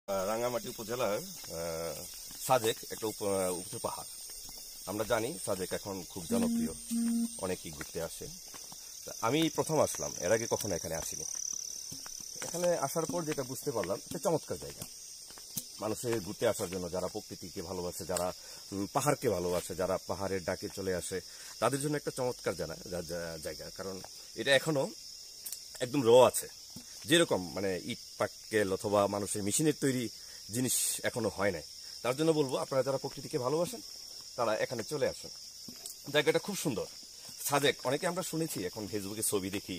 রাঙ্গামাটি উপজেলার সাজেক একটা উঁচু পাহাড়। আমরা জানি সাজেক এখন খুব জনপ্রিয়, অনেকেই ঘুরতে আসে। আমি প্রথম আসলাম, এর আগে কখনো এখানে আসিনি। এখানে আসার পর যেটা বুঝতে পারলাম, একটা চমৎকার জায়গা মানুষের ঘুরতে আসার জন্য, যারা প্রকৃতিকে ভালোবাসে, যারা পাহাড়কে ভালোবাসে, যারা পাহাড়ের ডাকে চলে আসে, তাদের জন্য একটা চমৎকার জায়গা। কারণ এটা এখনো একদম আছে, যেরকম মানে ইট পাটকেল অথবা মানুষের মেশিনের তৈরি জিনিস এখনো হয় নাই। তার জন্য বলবো, আপনারা যারা প্রকৃতিকে ভালোবাসেন তারা এখানে চলে আসেন। জায়গাটা খুব সুন্দর। সাজেক অনেকে আমরা শুনেছি, এখন ফেসবুকে ছবি দেখি,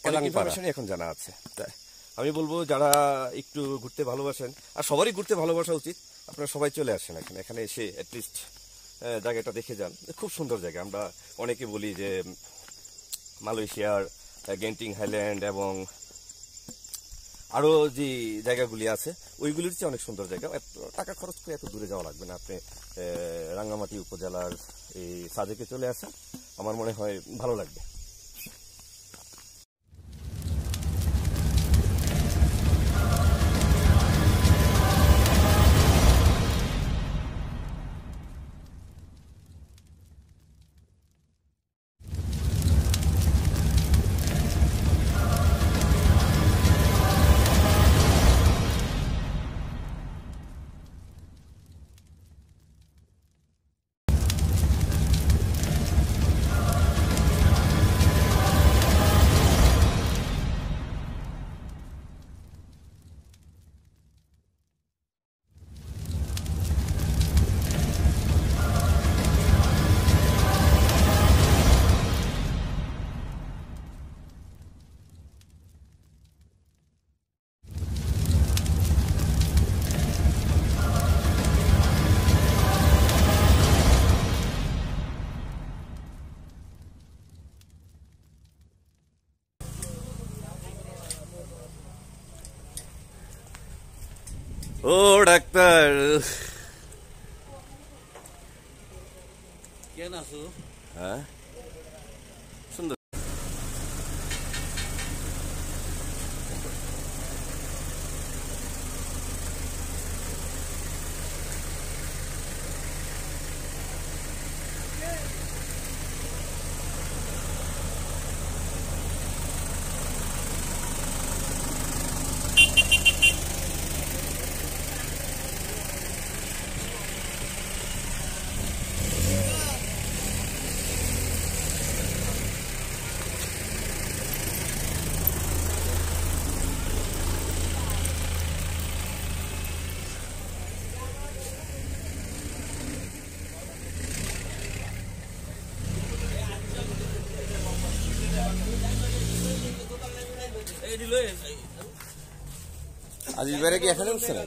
অনেক ইনফরমেশনই এখন জানা আছে। আমি বলবো যারা একটু ঘুরতে ভালোবাসেন, আর সবারই ঘুরতে ভালোবাসা উচিত, আপনারা সবাই চলে আসেন এখানে এসে অ্যাটলিস্ট জায়গাটা দেখে যান। খুব সুন্দর জায়গা। আমরা অনেকে বলি যে মালয়েশিয়ার গেন্টিং হাইল্যান্ড এবং আরো যে জায়গাগুলি আছে ওইগুলির চেয়ে অনেক সুন্দর জায়গা। এত টাকা খরচ করে এত দূরে যাওয়া লাগবে না, আপনি রাঙ্গামাটি উপজেলার এই সাজেকে চলে আসেন, আমার মনে হয় ভালো লাগবে। ও ডাক্তার, কেন আছো? হ্যাঁ সুন্দর। আজ এবারে কি এখানে উঠছে না?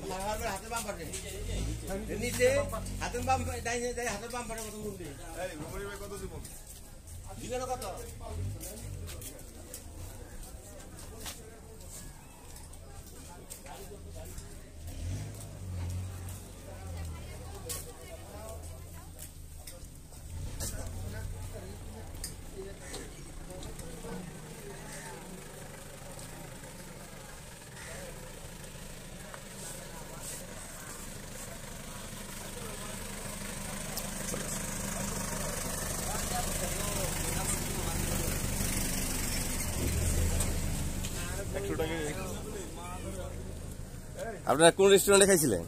আপনারা কোন রেস্টুরেন্টে খাইছিলেন?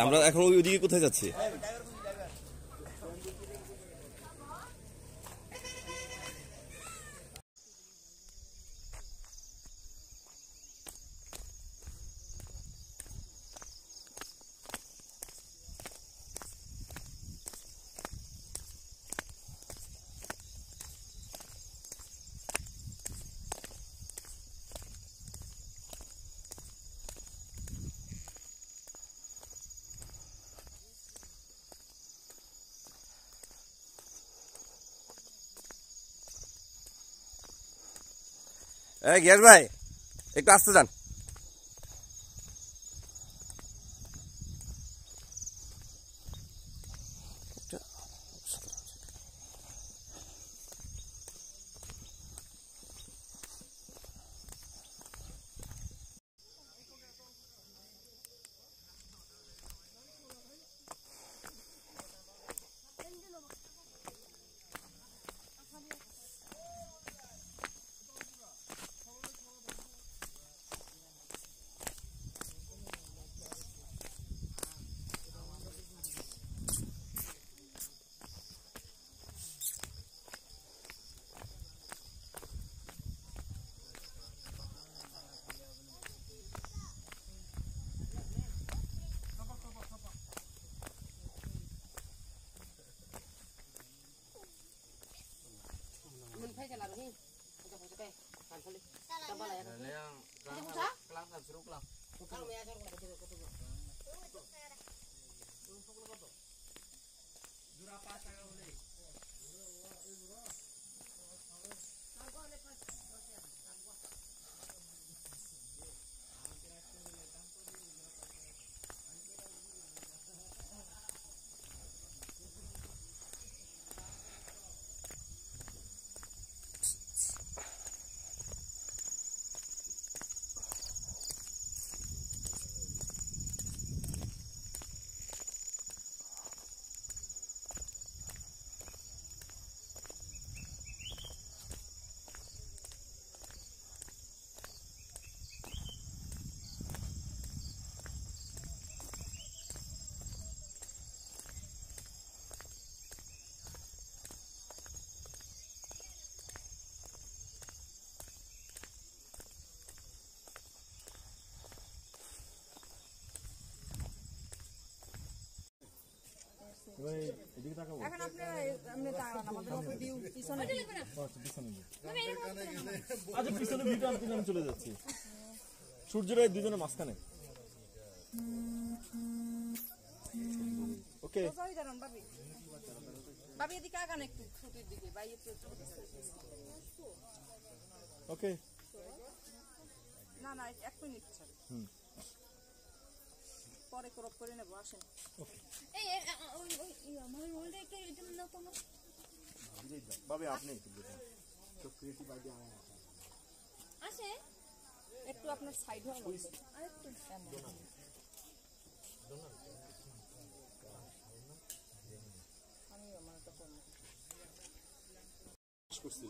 আমরা এখন ওইদিকে কোথায় যাচ্ছি? গ্যাস ভাই, একটু আসতে যান। এখন আপনি তাকান আমাদের ভিউ পিছনে আচ্ছা পিছনে ভিউটা আমি পিছনে চলে যাচ্ছি সূর্যের দুজনের মাঝখানে ওকে দাঁড়ান ভাবি ভাবি এদিকে আগান একটু ছুটির দিকে ভাই একটু ওকে না না 1 মিনিট ছাড় পরে ক্রপ করে নেব আসেন এই আমার রোলটা একটু এটা না কোনো ভাবে আপনি আসে একটু আপনার সাইড হয়ে গেছে আরেকটু আমি আমার তো করব করছি